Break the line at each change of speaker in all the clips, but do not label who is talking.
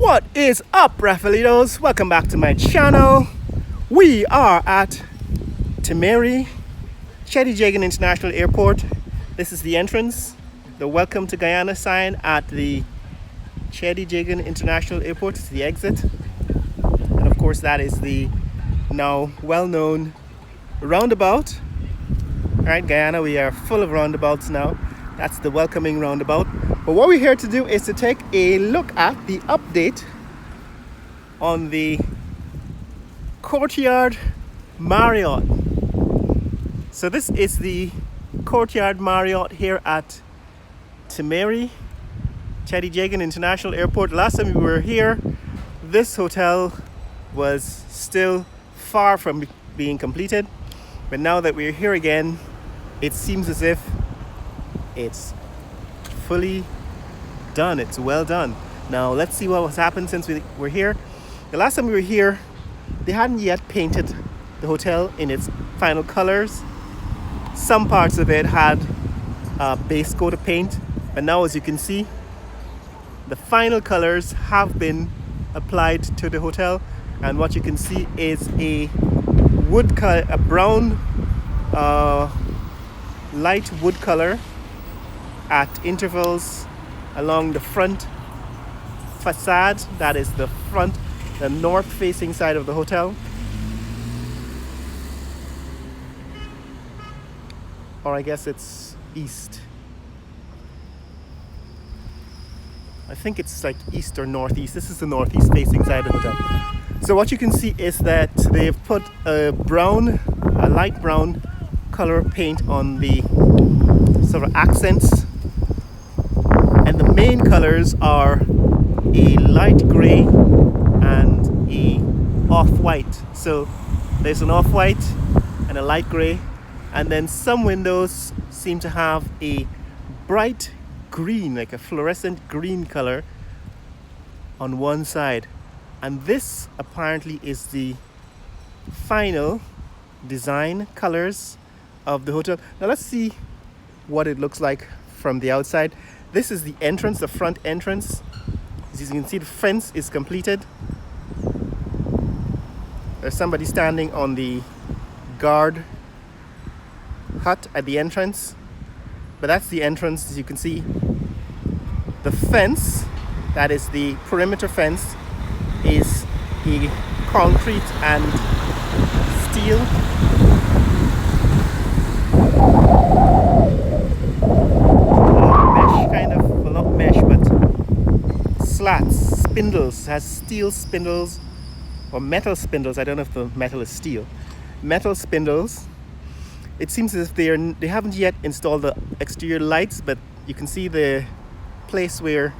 What is up, Rafaelitos? Welcome back to my channel. We are at Timeri, Cheddi International Airport. This is the entrance, the Welcome to Guyana sign at the Cheddi International Airport. It's the exit. And of course that is the now well-known roundabout. Alright, Guyana, we are full of roundabouts now. That's the welcoming roundabout. But what we're here to do is to take a look at the update on the Courtyard Marriott. So this is the Courtyard Marriott here at Timeri, Cheddi International Airport. Last time we were here, this hotel was still far from being completed. But now that we're here again, it seems as if it's fully done. It's well done. Now let's see what has happened since we were here. The last time we were here, they hadn't yet painted the hotel in its final colors. Some parts of it had base coat of paint, but now, as you can see, the final colors have been applied to the hotel, and what you can see is a brown light wood color at intervals along the front facade. That is the north facing side of the hotel. Or I guess it's east. I think it's like east or northeast. This is the northeast facing side of the hotel. So what you can see is that they've put a light brown color paint on the sort of accents. And the main colors are a light gray and a off-white. So there's an off-white and a light gray, and then some windows seem to have a bright green, like a fluorescent green color on one side. And this apparently is the final design colors of the hotel. Now let's see what it looks like from the outside. This is the entrance, the front entrance. As you can see, the fence is completed. There's somebody standing on the guard hut at the entrance. But that's the entrance. As you can see, the fence, that is the perimeter fence, is a concrete and steel. Slats, spindles, has steel spindles or metal spindles. I don't know if the metal is steel. Metal spindles. It seems as if they haven't yet installed the exterior lights, but you can see the place where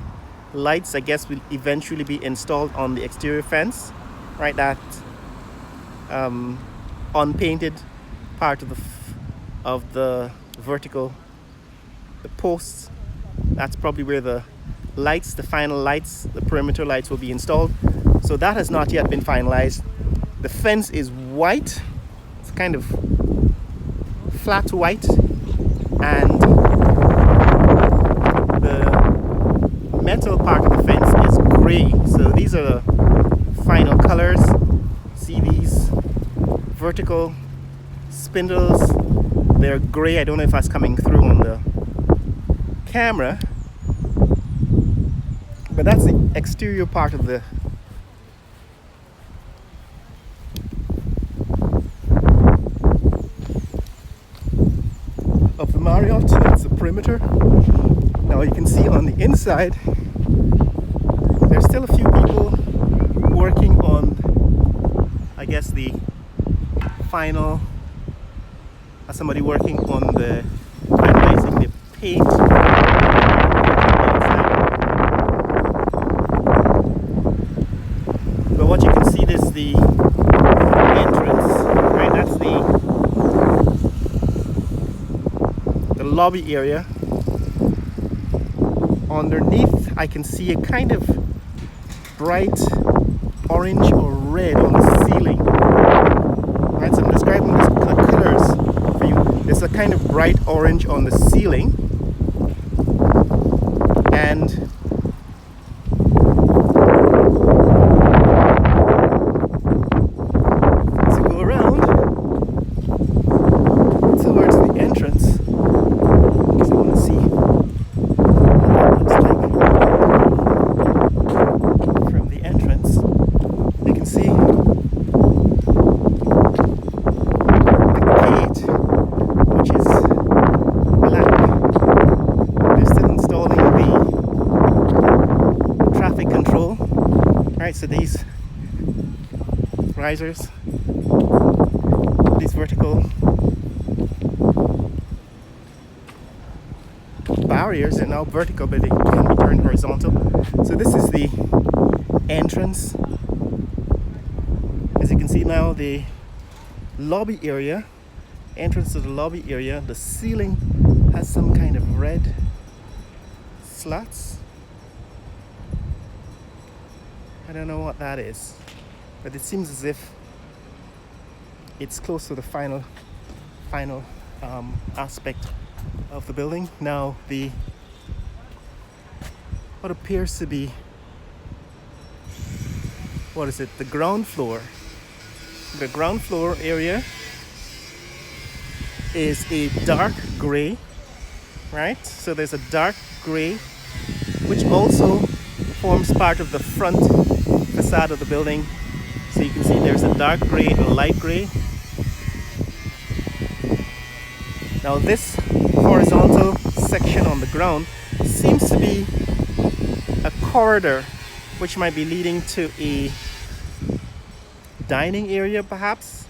lights, I guess, will eventually be installed on the exterior fence. Right, that unpainted part of the vertical, the posts. That's probably where the lights, the final lights, the perimeter lights will be installed. So that has not yet been finalized. The fence is white. It's kind of flat white, and the metal part of the fence is gray. So these are the final colors. See these vertical spindles? They're gray. I don't know if that's coming through on the camera. But that's the exterior part of the Marriott. That's the perimeter. Now you can see on the inside, there's still a few people working on, I guess, the final. Somebody working on the finalizing the paint. What you can see is the entrance, right? That's the lobby area. Underneath, I can see a kind of bright orange or red on the ceiling. Right, so I'm describing the colors for you. There's a kind of bright orange on the ceiling, and risers, these vertical barriers are now vertical, but they can be turned horizontal. So this is the entrance. As you can see now, the lobby area, entrance to the lobby area, the ceiling has some kind of red slats. I don't know what that is, but it seems as if it's close to the final aspect of the building. Now the what appears to be, what is it, the ground floor area is a dark gray, right? So there's a dark gray which also forms part of the front facade of the building. So you can see there's a dark gray and a light gray. Now this horizontal section on the ground seems to be a corridor which might be leading to a dining area perhaps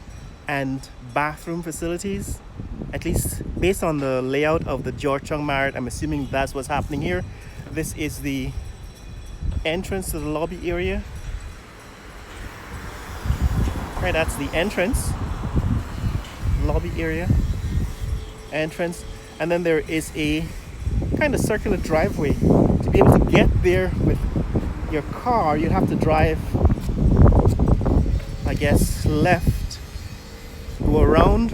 and bathroom facilities. At least based on the layout of the Georgetown Marriott, I'm assuming that's what's happening here. This is the entrance to the lobby area. Right, that's the entrance. Lobby area. Entrance. And then there is a kind of circular driveway. To be able to get there with your car, you'd have to drive, I guess, left, go around,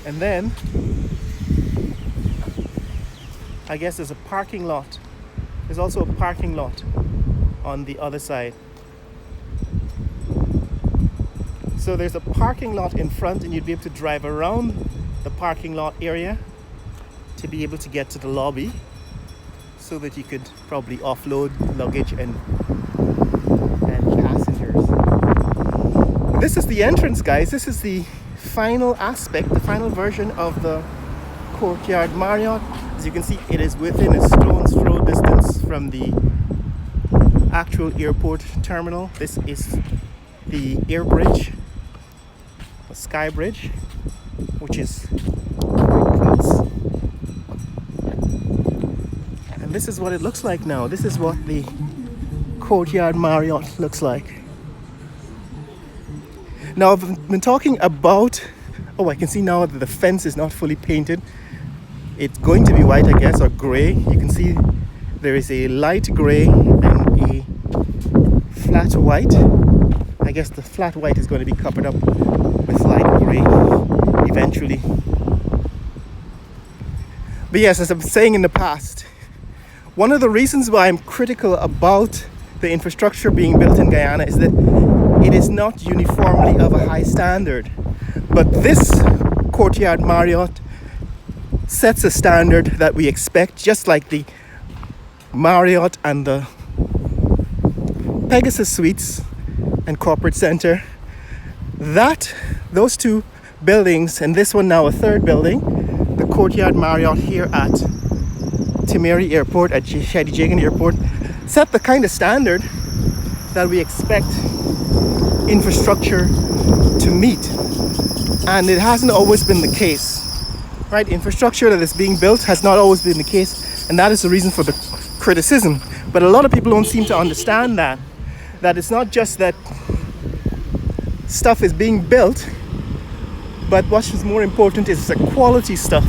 and then I guess there's a parking lot. There's also a parking lot on the other side. So there's a parking lot in front, and you'd be able to drive around the parking lot area to be able to get to the lobby, so that you could probably offload luggage and passengers. This is the entrance, guys. This is the final aspect, the final version of the Courtyard Marriott. As you can see, it is within a stone's throw distance from the actual airport terminal. This is the air bridge, the sky bridge, which is close. And this is what it looks like now. This is what the Courtyard Marriott looks like. Now I've been talking about, I can see now that the fence is not fully painted. It's going to be white, I guess, or grey. You can see there is a light grey and a flat white. I guess the flat white is going to be covered up with light grey eventually. But yes, as I was saying in the past, one of the reasons why I'm critical about the infrastructure being built in Guyana is that it is not uniformly of a high standard. But this Courtyard Marriott sets a standard that we expect, just like the Marriott and the Pegasus Suites and Corporate Center. Those two buildings, and this one now a third building, the Courtyard Marriott here at Timehri Airport, at Shadijagan Airport, set the kind of standard that we expect infrastructure to meet. And it hasn't always been the case, right? Infrastructure that is being built has not always been the case, and that is the reason for the criticism. But a lot of people don't seem to understand that it's not just that stuff is being built, but what is more important is the quality stuff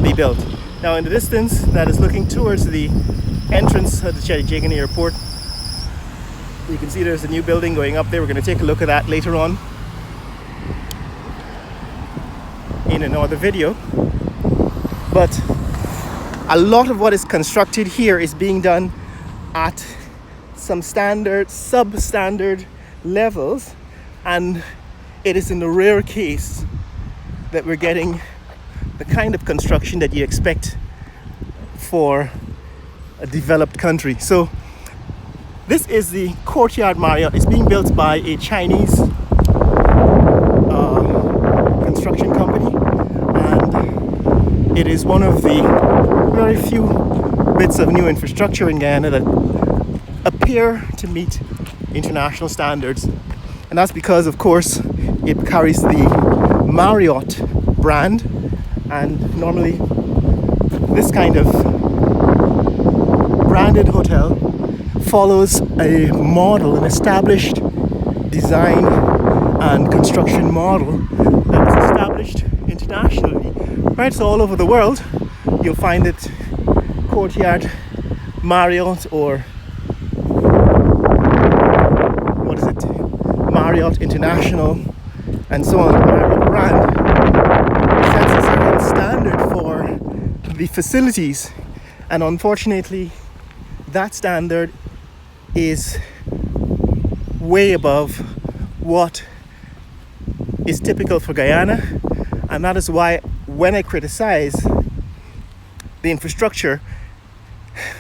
be built. Now in the distance, that is looking towards the entrance of the Shadijagan Airport, you can see there's a new building going up there. We're going to take a look at that later on in another video. But a lot of what is constructed here is being done at some standard, substandard levels, and it is in the rare case that we're getting the kind of construction that you expect for a developed country. So this is the Courtyard Marriott. It's being built by a Chinese construction company, and it is one of the very few bits of new infrastructure in Guyana that appear to meet international standards. And that's because, of course, it carries the Marriott brand, and normally this kind of branded hotel follows a model, an established design and construction model that is established internationally. Right, so all over the world you'll find it Courtyard Marriott, or what is it, Marriott International, and so on. The Marriott brand sets a certain standard for the facilities, and unfortunately that standard is way above what is typical for Guyana. And that is why when I criticize the infrastructure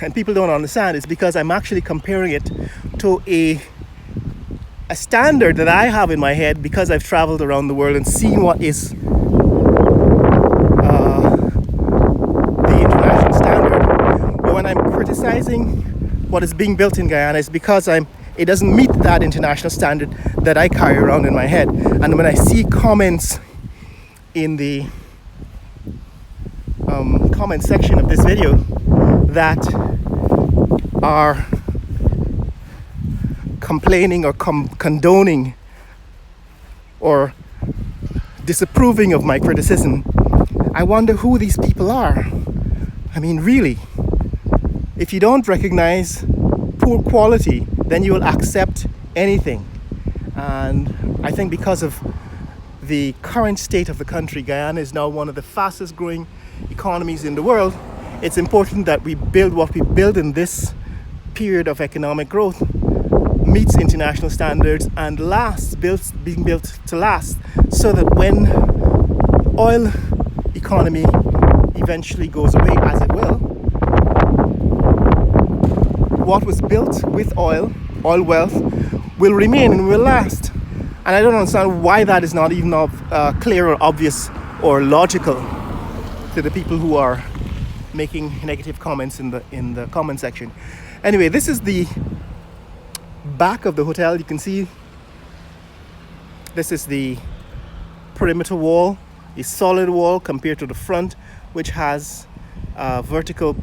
and people don't understand, it's because I'm actually comparing it to a standard that I have in my head, because I've traveled around the world and seen what is the international standard. But when I'm criticizing what is being built in Guyana, it's because it doesn't meet that international standard that I carry around in my head. And when I see comments in the comment section of this video that are complaining or condoning or disapproving of my criticism, I wonder who these people are. I mean, really, if you don't recognize poor quality, then you will accept anything. And I think because of the current state of the country, Guyana is now one of the fastest growing economies in the world. It's important that we build what we build in this period of economic growth meets international standards and being built to last, so that when oil economy eventually goes away, as it will, what was built with oil wealth, will remain and will last. And I don't understand why that is not even clear or obvious or logical to the people who are making negative comments in the comment section. Anyway, this is the back of the hotel. You can see this is the perimeter wall, a solid wall compared to the front, which has vertical